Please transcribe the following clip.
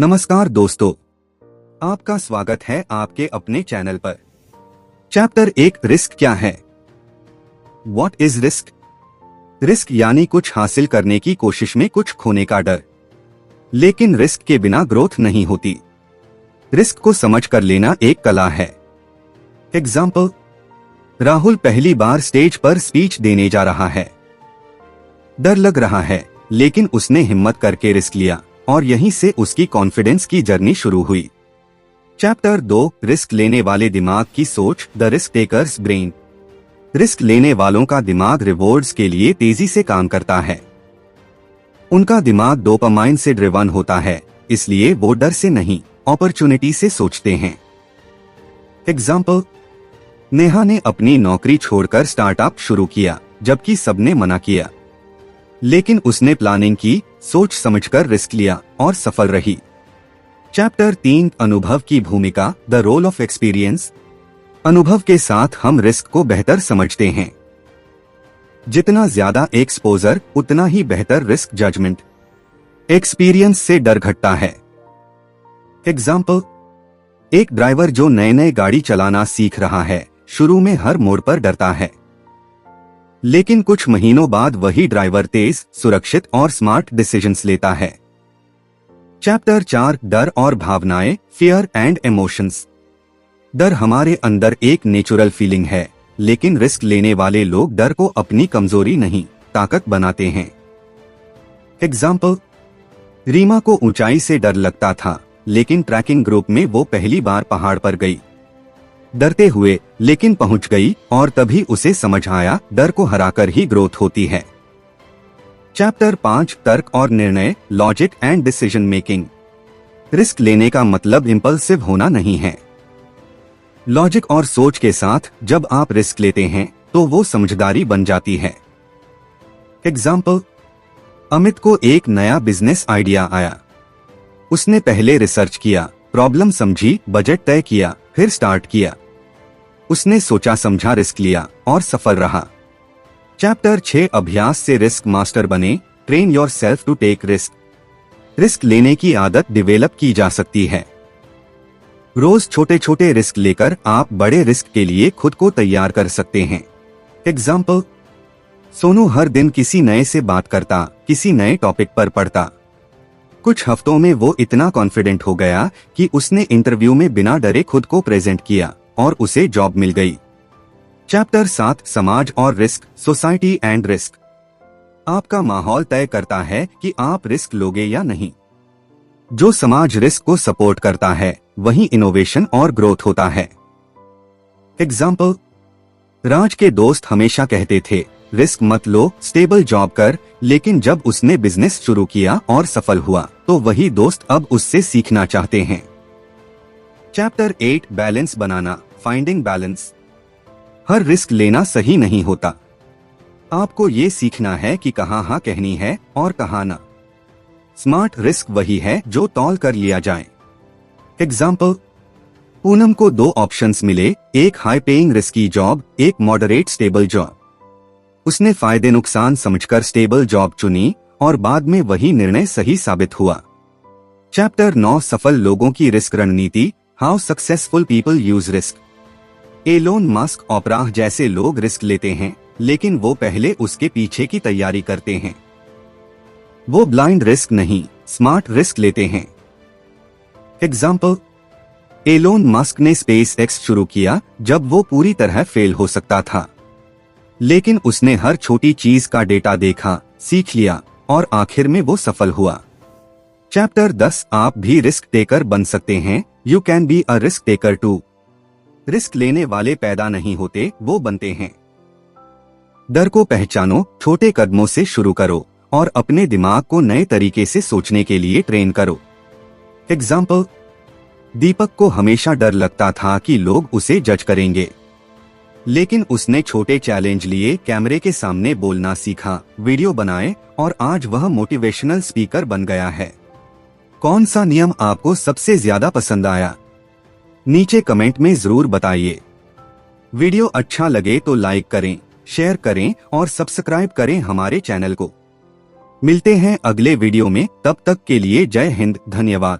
नमस्कार दोस्तों, आपका स्वागत है आपके अपने चैनल पर। चैप्टर 1 रिस्क क्या है? What is risk? रिस्क यानी कुछ हासिल करने की कोशिश में कुछ खोने का डर। लेकिन रिस्क के बिना ग्रोथ नहीं होती। रिस्क को समझ कर लेना एक कला है। एग्जाम्पल, राहुल पहली बार स्टेज पर स्पीच देने जा रहा है। डर लग रहा है, लेकिन उसने हिम्मत करके रिस्क लिया और यहीं से उसकी कॉन्फिडेंस की जर्नी शुरू हुई। चैप्टर 2 रिस्क लेने वाले दिमाग की सोच, the risk takers brain. Risk लेने वालों का दिमाग रिवॉर्ड्स के लिए तेजी से काम करता है। उनका दिमाग डोपामाइन से ड्रिवन होता है, इसलिए वो डर से नहीं, अपॉर्चुनिटी से सोचते हैं। एग्जाम्पल, नेहा ने अपनी नौकरी छोड़कर स्टार्टअप शुरू किया, जबकि सबने मना किया। लेकिन उसने प्लानिंग की, सोच समझकर रिस्क लिया और सफल रही। चैप्टर 3 अनुभव की भूमिका, द रोल ऑफ एक्सपीरियंस। अनुभव के साथ हम रिस्क को बेहतर समझते हैं। जितना ज्यादा एक्सपोजर उतना ही बेहतर रिस्क जजमेंट। एक्सपीरियंस से डर घटता है। एग्जाम्पल, एक ड्राइवर जो नए नए गाड़ी चलाना सीख रहा है, शुरू में हर मोड़ पर डरता है। लेकिन कुछ महीनों बाद वही ड्राइवर तेज, सुरक्षित और स्मार्ट डिसीजंस लेता है। चैप्टर 4 डर और भावनाएं, फियर एंड इमोशंस। डर हमारे अंदर एक नेचुरल फीलिंग है, लेकिन रिस्क लेने वाले लोग डर को अपनी कमजोरी नहीं, ताकत बनाते हैं। एग्जाम्पल, रीमा को ऊंचाई से डर लगता था, लेकिन ट्रैकिंग ग्रुप में वो पहली बार पहाड़ पर गई। डरते हुए लेकिन पहुंच गई और तभी उसे समझ आया, डर को हराकर ही ग्रोथ होती है। चैप्टर 5 तर्क और निर्णय, logic and decision making. Risk लेने का मतलब इंपल्सिव होना नहीं है। लॉजिक और सोच के साथ जब आप रिस्क लेते हैं तो वो समझदारी बन जाती है। एग्जाम्पल, अमित को एक नया बिजनेस आइडिया आया। उसने पहले रिसर्च किया, प्रॉब्लम समझी, बजट तय किया, फिर स्टार्ट किया। उसने सोचा समझा, रिस्क लिया और सफल रहा। चैप्टर 6 अभ्यास से रिस्क मास्टर बने, train yourself to take risk. Risk लेने की आदत डेवलप की जा सकती है। रोज छोटे छोटे रिस्क लेकर आप बड़े रिस्क के लिए खुद को तैयार कर सकते हैं। एग्जाम्पल, सोनू हर दिन किसी नए से बात करता, किसी नए टॉपिक पर पढ़ता। कुछ हफ्तों में वो इतना कॉन्फिडेंट हो गया कि उसने इंटरव्यू में बिना डरे खुद को प्रेजेंट किया और उसे जॉब मिल गई। चैप्टर 7 समाज और रिस्क, सोसाइटी एंड रिस्क। आपका माहौल तय करता है कि आप रिस्क लोगे या नहीं। जो समाज रिस्क को सपोर्ट करता है, वहीं इनोवेशन और ग्रोथ होता है। एग्जाम्पल, राज के दोस्त हमेशा कहते थे, रिस्क मत लो, स्टेबल जॉब कर। लेकिन जब उसने बिजनेस शुरू किया और सफल हुआ, तो वही दोस्त अब उससे सीखना चाहते हैं। चैप्टर 8 बैलेंस बनाना, फाइंडिंग बैलेंस। हर रिस्क लेना सही नहीं होता। आपको ये सीखना है कि कहाँ हाँ कहनी है और कहाँ ना। स्मार्ट रिस्क वही है जो तौल कर लिया जाए। एग्जाम्पल, पूनम को 2 ऑप्शंस मिले, एक हाई पेइंग रिस्की जॉब, एक मॉडरेट स्टेबल जॉब। उसने फायदे नुकसान समझकर स्टेबल जॉब चुनी और बाद में वही निर्णय सही साबित हुआ। चैप्टर 9 सफल लोगों की रिस्क रणनीति, how successful people use risk. Elon Musk, Oprah जैसे लोग रिस्क लेते हैं, लेकिन वो पहले उसके पीछे की तैयारी करते हैं। वो ब्लाइंड रिस्क नहीं, स्मार्ट रिस्क लेते हैं। एग्जाम्पल, एलोन मस्क ने स्पेस एक्स शुरू किया जब वो पूरी तरह फेल हो सकता था। लेकिन उसने हर छोटी चीज का डेटा देखा, सीख लिया और आखिर में वो सफल हुआ। चैप्टर 10 आप भी रिस्क टेकर बन सकते हैं, you can be a risk taker too. Risk लेने वाले पैदा नहीं होते, वो बनते हैं। डर को पहचानो, छोटे कदमों से शुरू करो और अपने दिमाग को नए तरीके से सोचने के लिए ट्रेन करो। एग्जाम्पल, दीपक को हमेशा डर लगता था कि लोग उसे जज करेंगे। लेकिन उसने छोटे चैलेंज लिए, कैमरे के सामने बोलना सीखा, वीडियो बनाए और आज वह मोटिवेशनल स्पीकर बन गया है। कौन सा नियम आपको सबसे ज्यादा पसंद आया? नीचे कमेंट में जरूर बताइए। वीडियो अच्छा लगे तो लाइक करें, शेयर करें और सब्सक्राइब करें हमारे चैनल को। मिलते हैं अगले वीडियो में, तब तक के लिए जय हिंद, धन्यवाद।